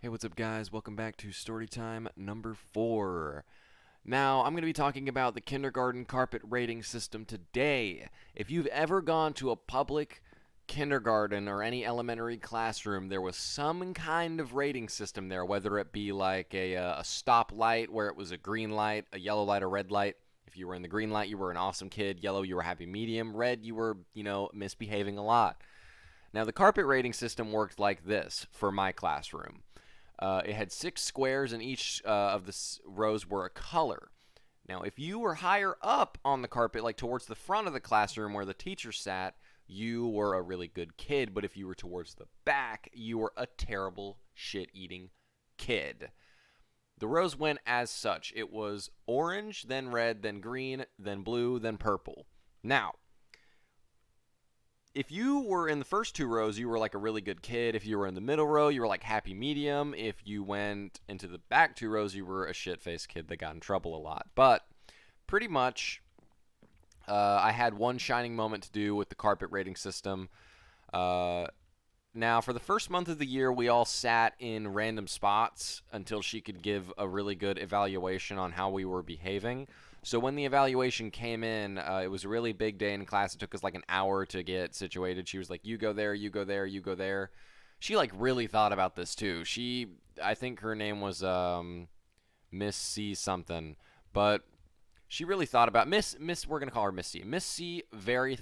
Hey, what's up, guys? Welcome back to Storytime number 4. Now, I'm going to be talking about the kindergarten carpet rating system today. If you've ever gone to a public kindergarten or any elementary classroom, there was some kind of rating system there, whether it be like a stop light where it was a green light, a yellow light, a red light. If you were in the green light, you were an awesome kid. Yellow, you were happy medium. Red, you were, misbehaving a lot. Now, the carpet rating system worked like this for my classroom. It had 6 squares, and each of the rows were a color. Now, if you were higher up on the carpet, like towards the front of the classroom where the teacher sat, you were a really good kid. But if you were towards the back, you were a terrible, shit eating kid. The rows went as such: it was orange, then red, then green, then blue, then purple. Now, if you were in the first 2 rows, you were like a really good kid. If you were in the middle row, you were like happy medium. If you went into the back 2 rows, you were a shit-faced kid that got in trouble a lot. But pretty much, I had one shining moment to do with the carpet rating system. Now, for the first month of the year, we all sat in random spots until she could give a really good evaluation on how we were behaving. So when the evaluation came in, it was a really big day in class. It took us like an hour to get situated. She was like, you go there, you go there, you go there. She like really thought about this too. I think her name was Miss C something, but she really thought about we're going to call her Miss C. Miss C very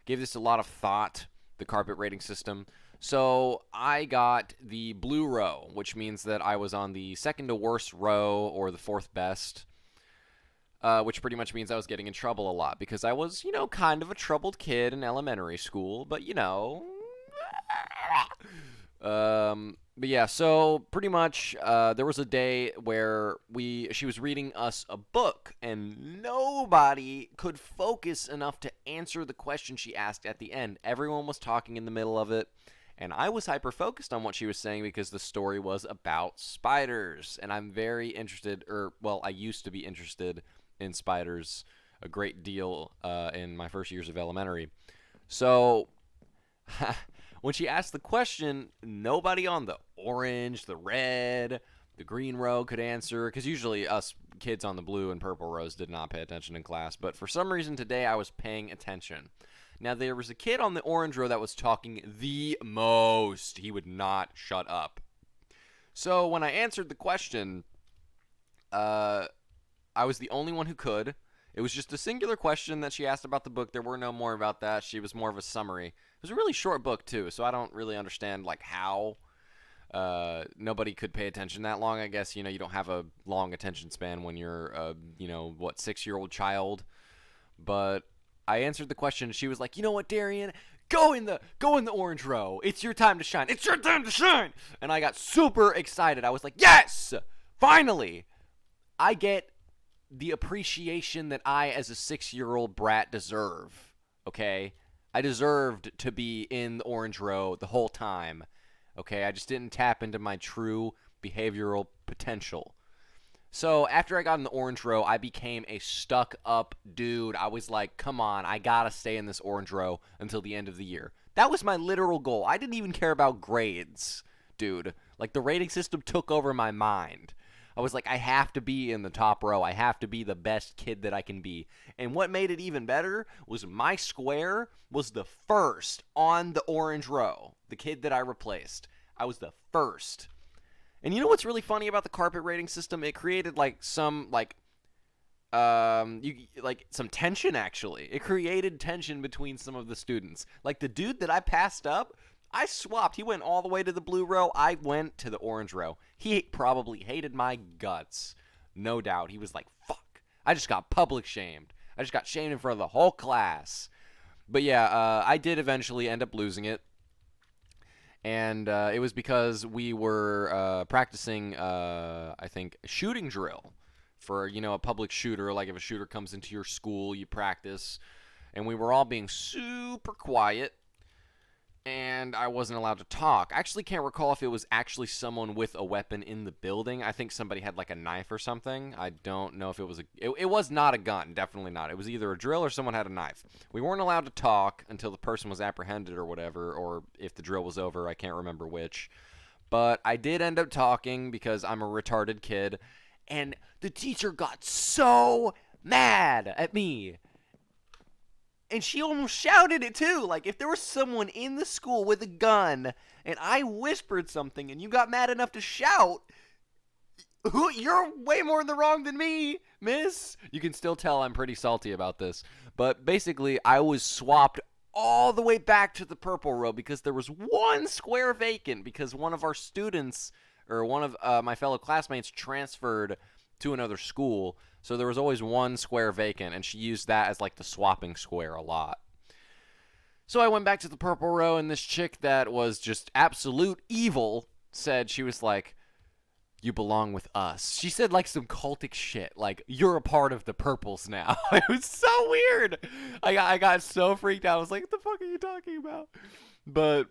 gave this a lot of thought, the carpet rating system. So I got the blue row, which means that I was on the second to worst row or the fourth best. Which pretty much means I was getting in trouble a lot because I was, kind of a troubled kid in elementary school, but but yeah, so pretty much there was a day where she was reading us a book, and nobody could focus enough to answer the question she asked at the end. Everyone was talking in the middle of it, and I was hyper focused on what she was saying because the story was about spiders, and I'm very interested, I used to be interested in spiders a great deal in my first years of elementary. So when she asked the question, nobody on the orange, the red, the green row could answer, because usually us kids on the blue and purple rows did not pay attention in class. But for some reason today I was paying attention. Now, there was a kid on the orange row that was talking the most. He would not shut up. So when I answered the question, I was the only one who could. It was just a singular question that she asked about the book. There were no more about that. She was more of a summary. It was a really short book too, so I don't really understand like how nobody could pay attention that long. I guess you don't have a long attention span when you're a 6-year-old child. But I answered the question. She was like, you know what, Darian? Go in the orange row. It's your time to shine. It's your time to shine. And I got super excited. I was like, yes, finally, I get the appreciation that I, as a 6-year-old brat, deserve. Okay? I deserved to be in the orange row the whole time. Okay? I just didn't tap into my true behavioral potential. So after I got in the orange row, I became a stuck up dude. I was like, come on, I gotta stay in this orange row until the end of the year. That was my literal goal. I didn't even care about grades, dude. Like, the rating system took over my mind. I was like, I have to be in the top row. I have to be the best kid that I can be. And what made it even better was my square was the first on the orange row. The kid that I replaced, I was the first. And you know what's really funny about the carpet rating system? It created some tension. Actually, it created tension between some of the students. Like, the dude that I passed up, I swapped. He went all the way to the blue row. I went to the orange row. He probably hated my guts. No doubt. He was like, fuck. I just got public shamed. I just got shamed in front of the whole class. But yeah, I did eventually end up losing it. And it was because we were practicing, I think, shooting drill for, a public shooter. Like, if a shooter comes into your school, you practice. And we were all being super quiet. And I wasn't allowed to talk. I actually can't recall if it was actually someone with a weapon in the building. I think somebody had like a knife or something. I don't know if it was it was not a gun, definitely not. It was either a drill or someone had a knife. We weren't allowed to talk until the person was apprehended or whatever, or if the drill was over, I can't remember which. But I did end up talking because I'm a retarded kid, and the teacher got so mad at me. And she almost shouted it too. Like, if there was someone in the school with a gun and I whispered something and you got mad enough to shout, you're way more in the wrong than me, miss. You can still tell I'm pretty salty about this. But basically, I was swapped all the way back to the purple row because there was one square vacant because one of our students, or one of my fellow classmates, transferred to another school. So there was always one square vacant, and she used that as like the swapping square a lot. So I went back to the purple row, and this chick that was just absolute evil said, she was like, "You belong with us." She said like some cultic shit, like, "You're a part of the purples now." It was so weird. I got so freaked out. I was like, "What the fuck are you talking about?" But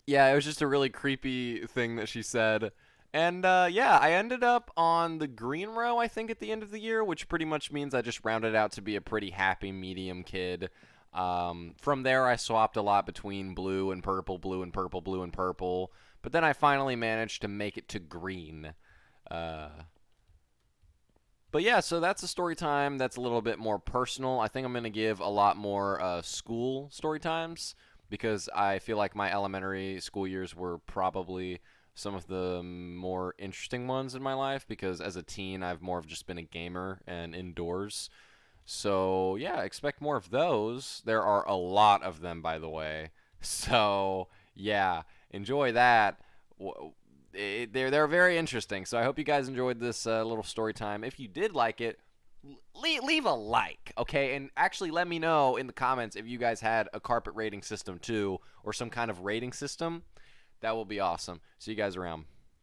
yeah, it was just a really creepy thing that she said. And yeah, I ended up on the green row, I think, at the end of the year, which pretty much means I just rounded out to be a pretty happy medium kid. From there, I swapped a lot between blue and purple, blue and purple, blue and purple. But then I finally managed to make it to green. Uh, but yeah, so that's a story time that's a little bit more personal. I think I'm going to give a lot more school story times because I feel like my elementary school years were probably some of the more interesting ones in my life because as a teen, I've more of just been a gamer and indoors. So yeah, expect more of those. There are a lot of them, by the way. So yeah, enjoy that. They're very interesting. So I hope you guys enjoyed this little story time. If you did like it, leave a like, okay? And actually let me know in the comments if you guys had a carpet rating system too, or some kind of rating system. That will be awesome. See you guys around.